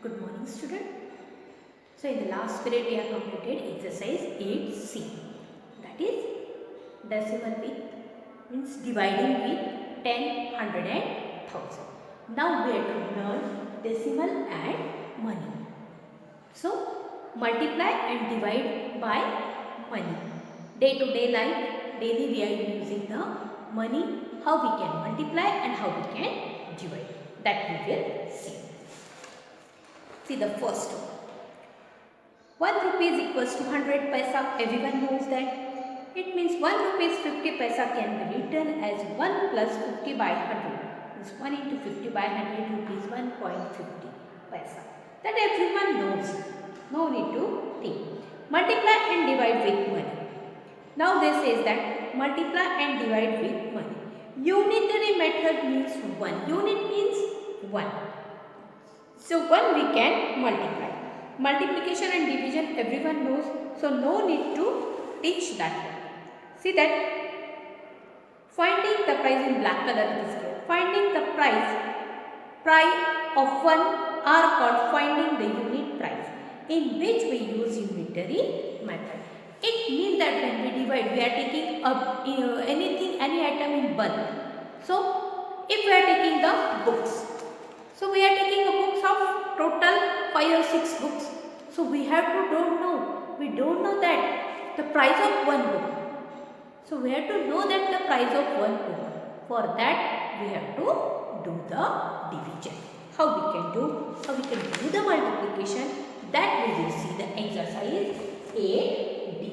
Good morning, student. So in the last period we have completed exercise 8C, that is decimal with means dividing with 10, 100 and 1000. Now we have to learn decimal and money. So multiply and divide by money. Day to day life, daily we are using the money, how we can multiply and how we can divide. That we will see. See the first one. 1 rupee is equals to 100 paisa. Everyone knows that. It means 1 rupees 50 paisa can be written as 1 plus 50 by 100. Means 1 into 50 by 100 rupees 1.50 paisa. That everyone knows. No need to think. Multiply and divide with money. Now this says that multiply and divide with money. Unitary method means 1. Unit means 1. So 1 we can multiply. Multiplication and division everyone knows, so no need to teach that one. See that finding the price in black color it is here. Finding the price of 1 are called finding the unit price, in which we use unitary method. It means that when we divide, we are taking up any item in bulk. So if we are taking the books, so we are taking a books of total 5 or 6 books. So we have to we don't know that the price of one book. So we have to know that the price of one book. For that we have to do the division. How we can do the multiplication, that we will see the exercise 8D.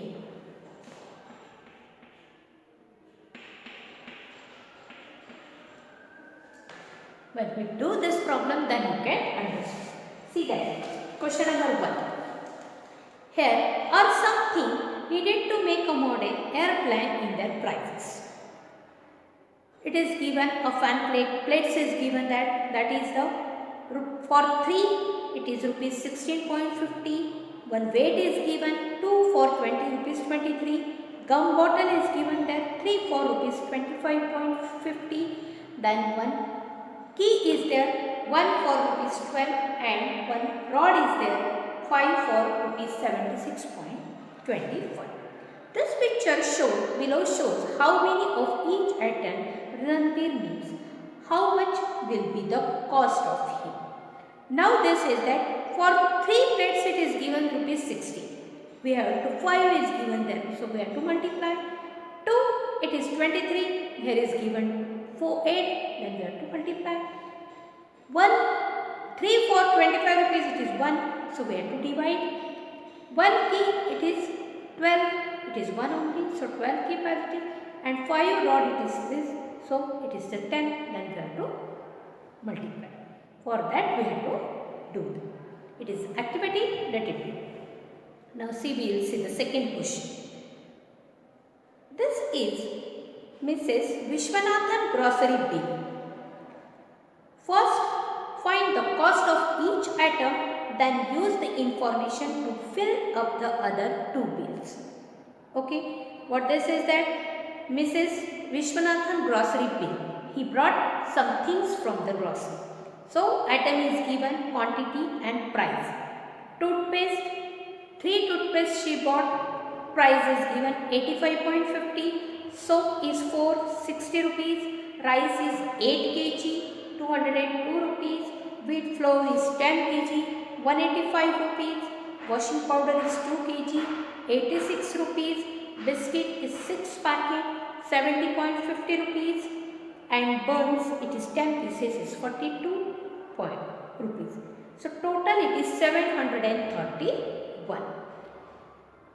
When we do this problem, then you can understand. See that. Question number 1. Here are something needed to make a model airplane in their prices. It is given a fan plate. Plates is given that is the for 3 it is rupees 16.50. One weight is given 2 for 20 rupees 23. Gum bottle is given there 3 for rupees 25.50. Then one key is there 1 for rupees 12 and one rod is there 5 for rupees 76.25. This picture below shows how many of each item Ranveer needs. How much will be the cost of him? Now this is that for 3 plates it is given rupees 60. We have to 5 is given there, so we have to multiply. 2 it is 23. Here is given 4 8. Then we have to multiply. 3 for 25 rupees it is 1. So we have to divide. 1 key it is 12. It is 1 only. So 12 key parity. And 5 rod it is this. So it is the 10. Then we have to multiply. For that we have to do. It is activity, let it be. Now see, we will see the second question. This is Mrs. Vishwanathan grocery bill. First, find the cost of each item, then use the information to fill up the other 2 bills. Okay, what this is that Mrs. Vishwanathan grocery bill. He brought some things from the grocery. So, item is given, quantity and price. Toothpaste, 3 toothpaste she bought, price is given 85.50. Soap is 60 rupees, rice is 8 kg, 202 rupees, wheat flour is 10 kg, 185 rupees, washing powder is 2 kg, 86 rupees, biscuit is 6 packet, 70.50 rupees, and buns it is 10 pieces is 42 rupees. So total it is 731.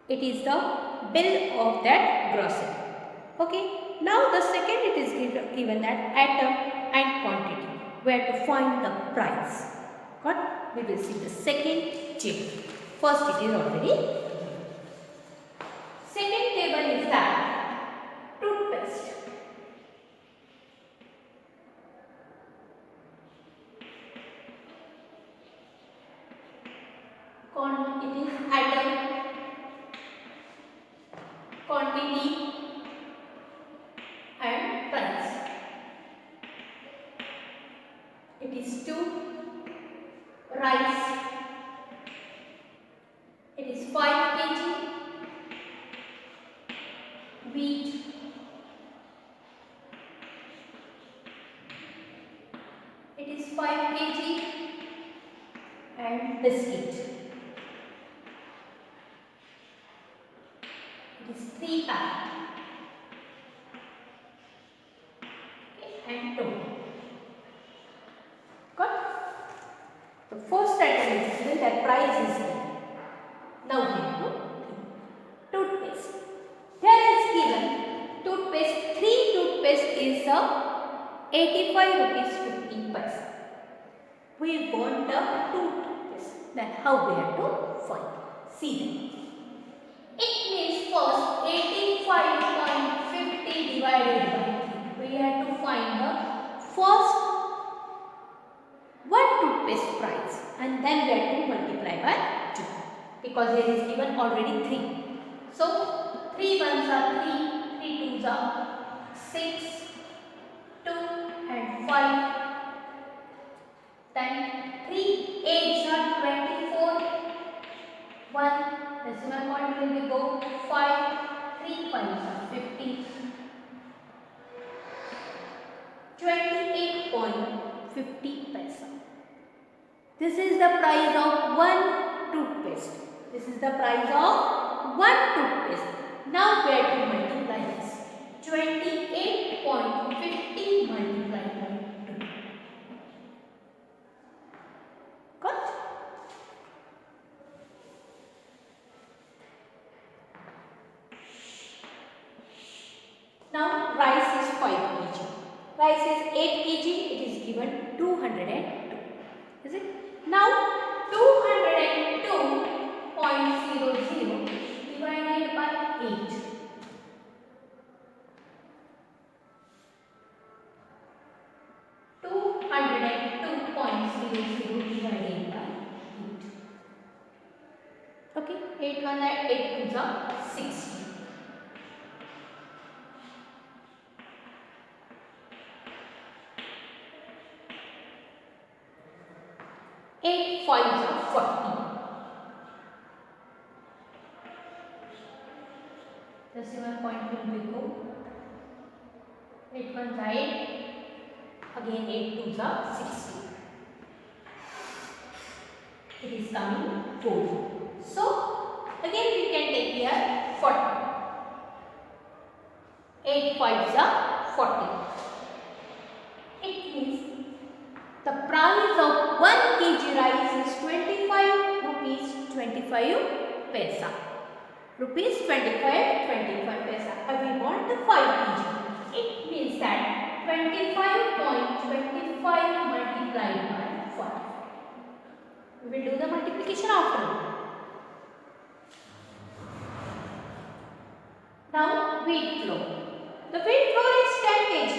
It is the bill of that grocery. Okay. Now the second it is given that item and quantity. We have to find the price. Got? We will see the second table. First it is already given. Second table is that toothpaste. It is item, quantity and price. It is 2. Rice it is 5 kg, and biscuit, it is 3 pack, okay, and total. Got? The first item is given, that price is given. Now we have to toothpaste. Here is given toothpaste. 3 toothpaste is 85 rupees 50 paise. We want the 2 toothpaste. Then how we have to find? See them. It means first 85.50 divided by 3. We have to find the first one toothpaste price, and then we have to multiply by 2, because here is given already 3. So 3 ones are 3, 3 twos are 6, 2 and 5, then 3 8s are 24, 1 decimal point will be go 5, 3 5s are 50, 28.50 paise. This is the price of one toothpaste. This is the price of one toothpaste. Now we have to multiply this. 28.50 multiplied by 2. Got? Now rice is 5 kg. Rice is 8 kg. It is given 202. Is it? Now 202.00 divided by 8. 202.00 divided by 8. Okay, 8 1 and 8 2s are 60. 8 5s are 40. Decimal point will be go. 8 1s are 8. Again 8 2s are 60. It is coming 4. So again we can take here 40. 8 5s are 40. It means the price of 1 kg rice is 25 rupees 25 paise. Rupees 25 paise. And we want the 5 kg. It means that 25.25 multiplied by 5. We will do the multiplication after. Now wheat flour. The wheat flour is 10 kg.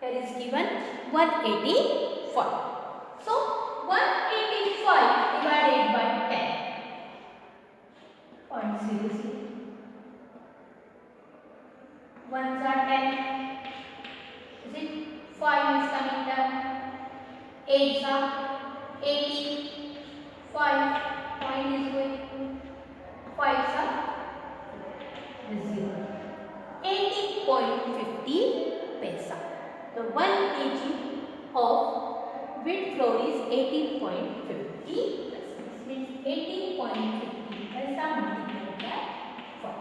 Here is given 185. So 185 divided by 10. 0.00. 1s are 10. Is it? 5 is coming down. 8s are 80. 5 point is going. 5s are 0. 80.50 paise. The 1 kg of wheat flour is 80.50 paise. This means 80.50 paise multiplied by 5.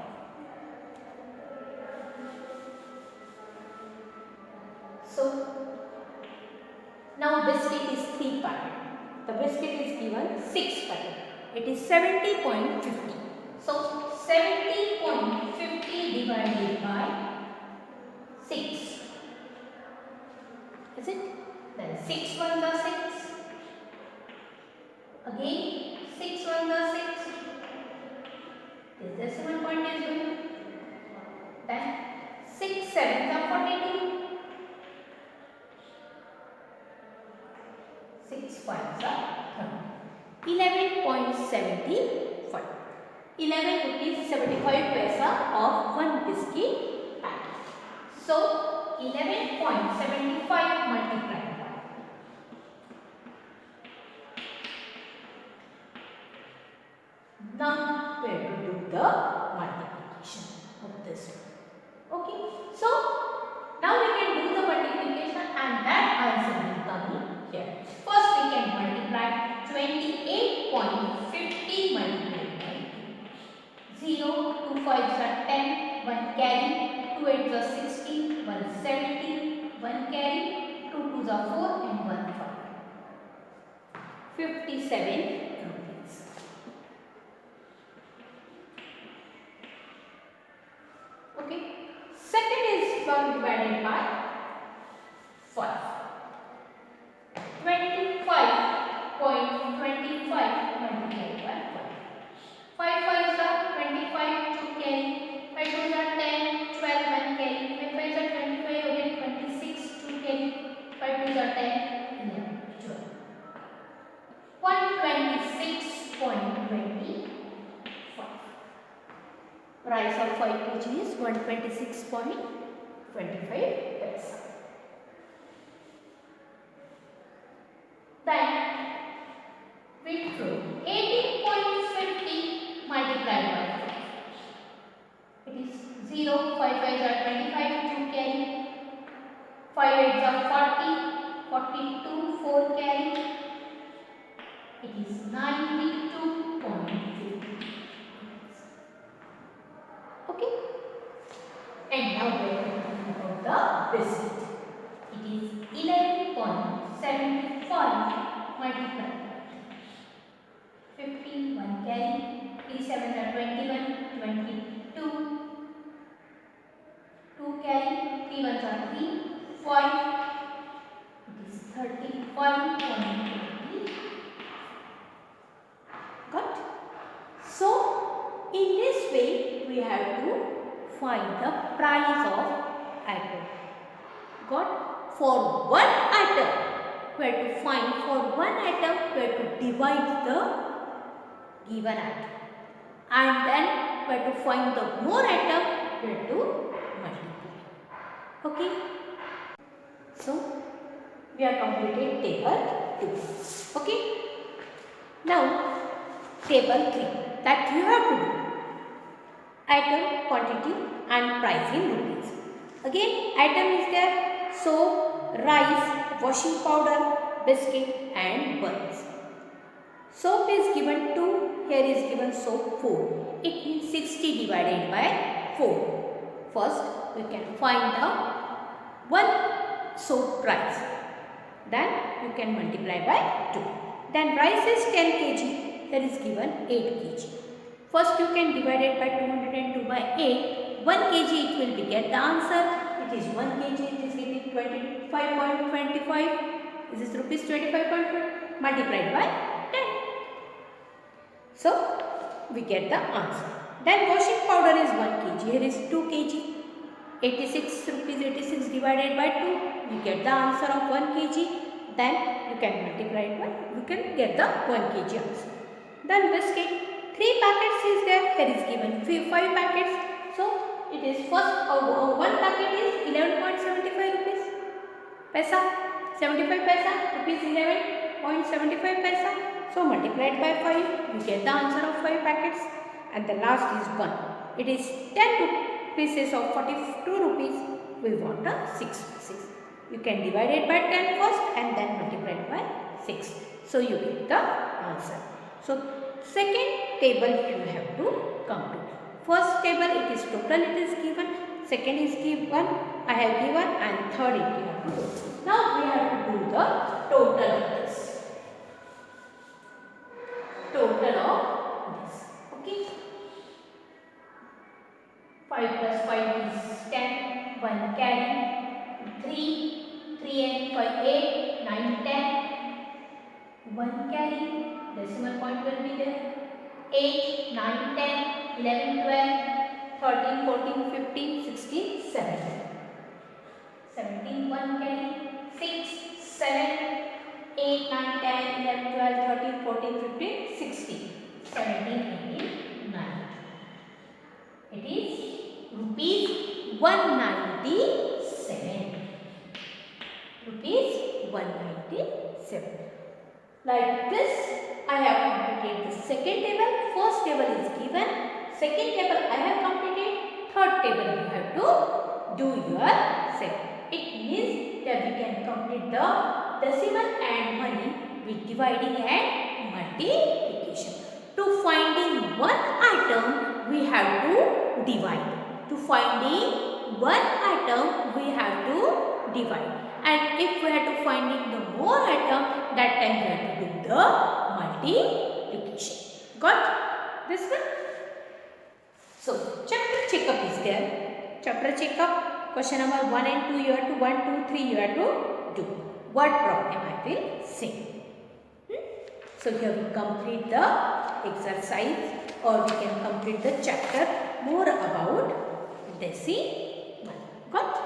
So now biscuit is 3 packet. The biscuit is given 6 packet. It is 70.50. So 70.50 divided by 6. Is it? Then 6 ones are 6. Again 6 ones are 6. This decimal point is good. Then 6 sevens are 42. 6 fives are 30. 11.75. 11 rupees 75 paise of one biscuit packet. So 11.75 multiplied by. Now we have to do the multiplication of this one. Okay. So now we can do the multiplication and that answer will come are 4 and 1 5. 57 rupees. Okay. Second is 1 divided by 5. 25.25 multiplied by 5. 5 5s are 25, 2 carry. 5 2s are 10, 12, 1 carry. 5 5s are 25, again 26, 2 carry. 5 2s are 10, 11, 12. 126.25. Price of 5 kg is 126.25 paisa. Then beetroot 18.50 multiplied by 5. It is 0, 5 5s are 25, 2 carry. 5 8s are 40, 42, 4 carry. It is 92.50. Okay. And now we are talking about the biscuit. It is 11.75 multiplied by 15, 1 carry. 3 7s are 21, 22, 2 carry. 3 1s are 3, 5. It is 35.20. Got? So, in this way, we have to find the price of item. Got? For one item, we have to find for one item, we have to divide the given item. And then we have to find the more item, we have to multiply. Okay? So, we have completed table 2. Okay? Now, table 3 that you have to do. Item, quantity and price in rupees. Again, item is there. Soap, rice, washing powder, biscuit and buns. Soap is given 2, here is given soap 4. It means 60 divided by 4. First, we can find the one soap price. Then, you can multiply by 2. Then, rice is 10 kg, here is given 8 kg. First, you can divide it by 202 by 8. 1 kg it will be get the answer. It is 1 kg, it is getting 25.25. This is rupees 25.25 multiplied by 10. So, we get the answer. Then washing powder is 1 kg. Here is 2 kg. 86 rupees 86 divided by 2. We get the answer of 1 kg. Then you can multiply it by, you can get the 1 kg answer. Then biscuit, 3 packets is there. Here is given 5 packets. So, it is first, 1 packet is 11.75 rupees. Paisa, 75 paisa, rupees 11.75 paisa. So, multiplied by 5, we get the answer of 5 packets. And the last is 1. It is 10 pieces of 42 rupees. We want a 6 pieces. You can divide it by 10 first and then multiply it by 6. So, you get the answer. So, second table you have to come to. First table it is total, it is given. Second is given, I have given, and third it you have to do. Now we have to do the total of this. Total of this. Okay. 5 plus 5 is 10. 1 carry. 3 and 5 8. 9 10. 1 carry. Decimal point will be there. 8, 9, 10, 11, 12, 13, 14, 15, 16, 17. 17, 1 carry. 6, 7, 8, 9, 10, 11, 12, 13, 14, 15, 16. 17, 18, 19. It is rupees 197. Rupees 197. Like this, I have completed the second table. First table is given. Second table I have completed. Third table you have to do yourself. It means that we can complete the decimal and money with dividing and multiplication. To finding one item, we have to divide. To finding one item, we have to divide. And if we have to finding the more item, that time we have to do the multiplication. Got this one? So chapter checkup is there. Chapter checkup, question number 1 and 2 you have to 1, 2, 3 you have to do. What problem I will say. So here we complete the exercise, or we can complete the chapter more about decimal. Got?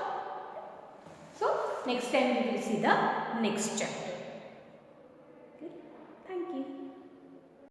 So next time we will see the next chapter. Okay. Thank you.